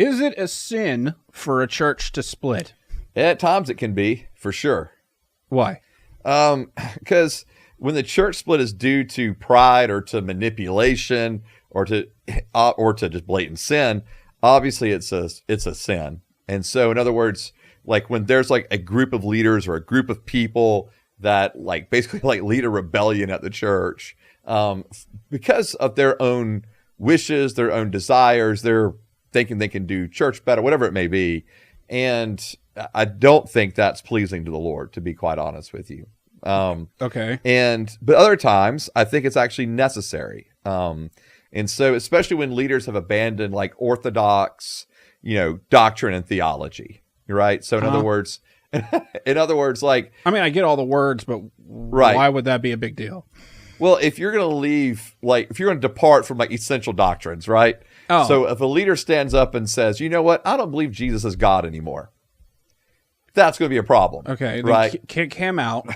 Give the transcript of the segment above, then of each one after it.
Is it a sin for a church to split? At times it can be, for sure. Why? Because when the church split is due to pride or to manipulation or to just blatant sin, obviously it's a sin. And so, in other words, like when there's like a group of leaders or a group of people that like basically like lead a rebellion at the church, because of their own wishes, their own desires, they're thinking they can do church better, whatever it may be. And I don't think that's pleasing to the Lord, to be quite honest with you. Okay. But other times I think it's actually necessary. And so, especially when leaders have abandoned like orthodox, doctrine and theology, right? So in other words, like, I mean, I get all the words, but why would that be a big deal? Well, if you're going to leave, like, if you're going to depart from like essential doctrines, right? Oh. So if a leader stands up and says, you know what, I don't believe Jesus is God anymore, that's going to be a problem. Okay, right? Then kick him out.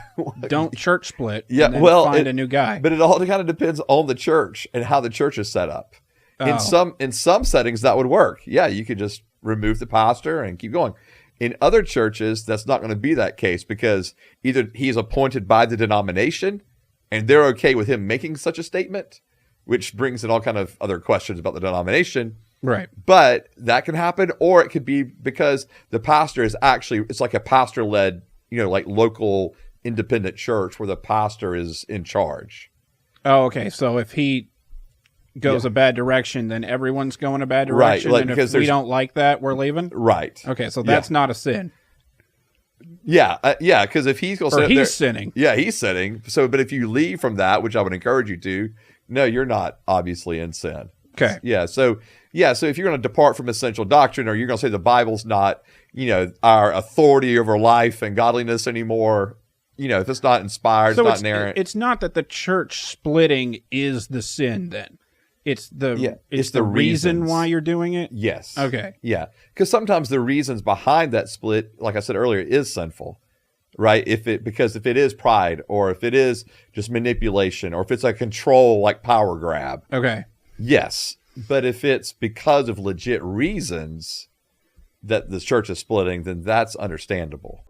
Don't church split. Yeah, and then well, find a new guy. But it all kind of depends on the church and how the church is set up. Oh. In some settings that would work. Yeah, you could just remove the pastor and keep going. In other churches, that's not going to be that case because either he's appointed by the denomination and they're okay with him making such a statement, which brings in all kind of other questions about the denomination. Right. But that can happen, or it could be because the pastor is actually, it's like a pastor-led, like local independent church where the pastor is in charge. Oh, okay. So if he goes a bad direction, then everyone's going a bad direction. Right. And if we don't like that, we're leaving? Right. Okay, so that's not a sin. Yeah, because if he's going to sit there, sinning. Yeah, he's sinning. So, but if you leave from that, which I would encourage you to, no, you're not obviously in sin. Okay. So if you're going to depart from essential doctrine, or you're going to say the Bible's not, our authority over life and godliness anymore, if it's not inspired, so it's not inerrant. It's not that the church splitting is the sin then. It's the reason why you're doing it? Yes. Okay. Yeah. Because sometimes the reasons behind that split, like I said earlier, is sinful, right? Because if it is pride, or if it is just manipulation, or if it's a control, like power grab. Okay. Yes. But if it's because of legit reasons that the church is splitting, then that's understandable.